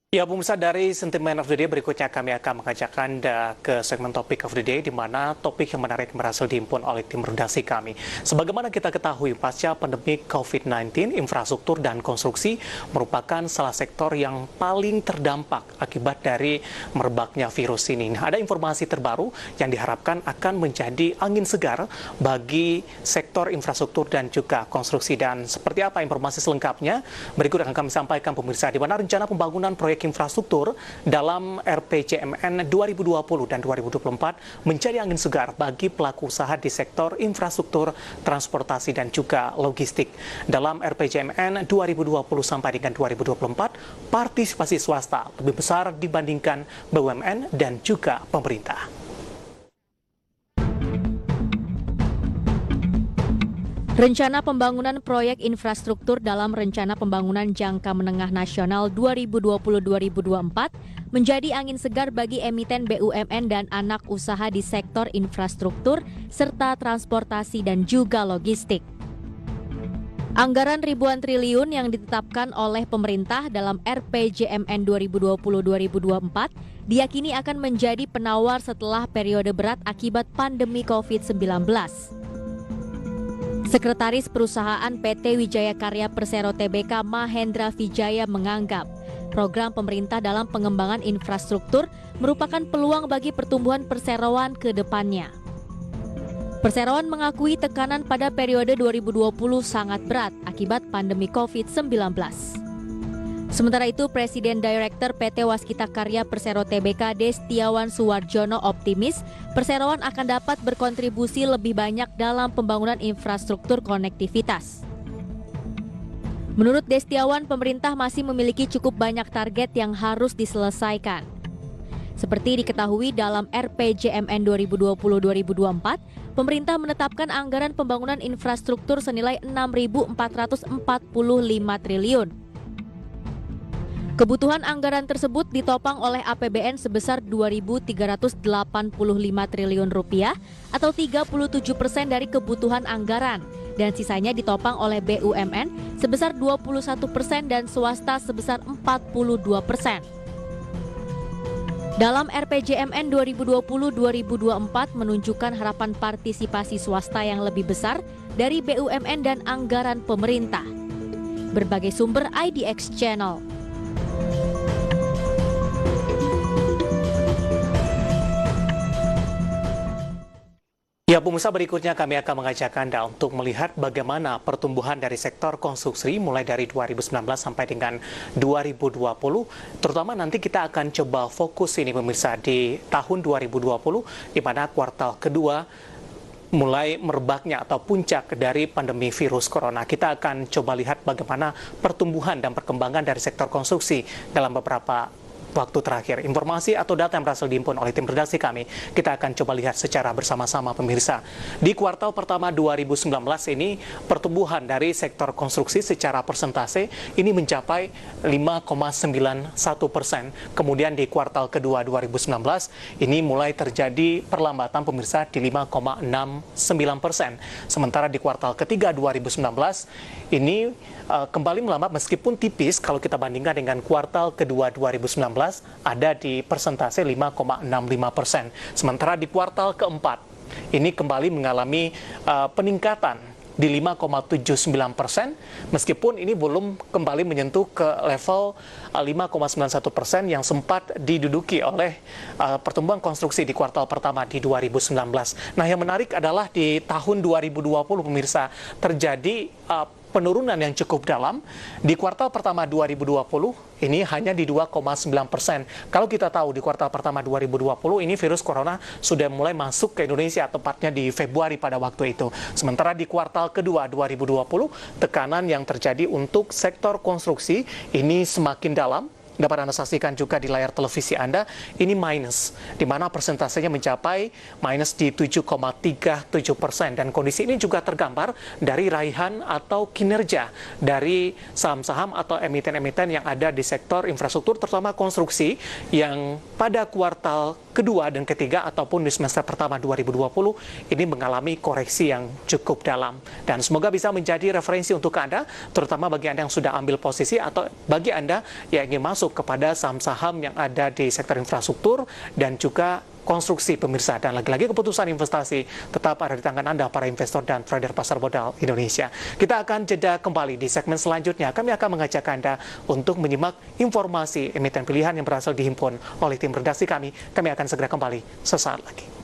Ya, pemirsa, dari sentimen of the day berikutnya kami akan mengajak Anda ke segmen topik of the day, di mana topik yang menarik berhasil dihimpun oleh tim redaksi kami. Sebagaimana kita ketahui, pasca pandemi COVID-19, infrastruktur dan konstruksi merupakan salah sektor yang paling terdampak akibat dari merebaknya virus ini. Nah, ada informasi terbaru yang diharapkan akan menjadi angin segar bagi sektor infrastruktur dan juga konstruksi. Dan seperti apa informasi selengkapnya? Berikut akan kami sampaikan, pemirsa, di mana rencana pembangunan proyek infrastruktur dalam RPJMN 2020 dan 2024 menjadi angin segar bagi pelaku usaha di sektor infrastruktur, transportasi, dan juga logistik. Dalam RPJMN 2020 sampai dengan 2024, partisipasi swasta lebih besar dibandingkan BUMN dan juga pemerintah. Rencana pembangunan proyek infrastruktur dalam Rencana Pembangunan Jangka Menengah Nasional 2020-2024 menjadi angin segar bagi emiten BUMN dan anak usaha di sektor infrastruktur serta transportasi dan juga logistik. Anggaran ribuan triliun yang ditetapkan oleh pemerintah dalam RPJMN 2020-2024 diyakini akan menjadi penawar setelah periode berat akibat pandemi COVID-19. Sekretaris Perusahaan PT Wijaya Karya Persero Tbk Mahendra Vijaya menganggap program pemerintah dalam pengembangan infrastruktur merupakan peluang bagi pertumbuhan perseroan ke depannya. Perseroan mengakui tekanan pada periode 2020 sangat berat akibat pandemi COVID-19. Sementara itu, Presiden Direktur PT Waskita Karya Persero Tbk Destiawan Suwarjono optimis perseroan akan dapat berkontribusi lebih banyak dalam pembangunan infrastruktur konektivitas. Menurut Destiawan, pemerintah masih memiliki cukup banyak target yang harus diselesaikan. Seperti diketahui dalam RPJMN 2020-2024, pemerintah menetapkan anggaran pembangunan infrastruktur senilai 6.445 triliun. Kebutuhan anggaran tersebut ditopang oleh APBN sebesar 2.385 triliun rupiah atau 37% dari kebutuhan anggaran, dan sisanya ditopang oleh BUMN sebesar 21% dan swasta sebesar 42%. Dalam RPJMN 2020-2024 menunjukkan harapan partisipasi swasta yang lebih besar dari BUMN dan anggaran pemerintah. Berbagai sumber IDX Channel. Ya, pemirsa, berikutnya kami akan mengajak Anda untuk melihat bagaimana pertumbuhan dari sektor konstruksi mulai dari 2019 sampai dengan 2020. Terutama nanti kita akan coba fokus ini, pemirsa, di tahun 2020, di mana kuartal kedua mulai merebaknya atau puncak dari pandemi virus corona. Kita akan coba lihat bagaimana pertumbuhan dan perkembangan dari sektor konstruksi dalam beberapa waktu terakhir. Informasi atau data yang berhasil dihimpun oleh tim redaksi kami, kita akan coba lihat secara bersama-sama, pemirsa. Di kuartal pertama 2019 ini, pertumbuhan dari sektor konstruksi secara persentase ini mencapai 5,91%. Kemudian di kuartal kedua 2019 ini mulai terjadi perlambatan, pemirsa, di 5,69%. Sementara di kuartal ketiga 2019 ini kembali melambat meskipun tipis kalau kita bandingkan dengan kuartal kedua 2019 ada di persentase 5,65%. Sementara di kuartal keempat ini kembali mengalami peningkatan di 5,79%, meskipun ini belum kembali menyentuh ke level 5,91% yang sempat diduduki oleh pertumbuhan konstruksi di kuartal pertama di 2019. Nah, yang menarik adalah di tahun 2020, pemirsa, terjadi penurunan yang cukup dalam. Di kuartal pertama 2020 ini hanya di 2,9%. Kalau kita tahu di kuartal pertama 2020 ini virus corona sudah mulai masuk ke Indonesia, tepatnya di Februari pada waktu itu. Sementara di kuartal kedua 2020 tekanan yang terjadi untuk sektor konstruksi ini semakin dalam. Dapat Anda saksikan juga di layar televisi Anda, ini minus, di mana persentasenya mencapai minus di 7,37%. Dan kondisi ini juga tergambar dari raihan atau kinerja dari saham-saham atau emiten-emiten yang ada di sektor infrastruktur, terutama konstruksi, yang pada kuartal kedua dan ketiga ataupun di semester pertama 2020 ini mengalami koreksi yang cukup dalam. Dan semoga bisa menjadi referensi untuk Anda, terutama bagi Anda yang sudah ambil posisi atau bagi Anda yang ingin masuk masuk kepada saham-saham yang ada di sektor infrastruktur dan juga konstruksi, pemirsa. Dan lagi-lagi keputusan investasi tetap ada di tangan Anda, para investor dan trader pasar modal Indonesia. Kita akan jeda kembali di segmen selanjutnya. Kami akan mengajak Anda untuk menyimak informasi emiten pilihan yang berhasil dihimpun oleh tim redaksi kami. Kami akan segera kembali sesaat lagi.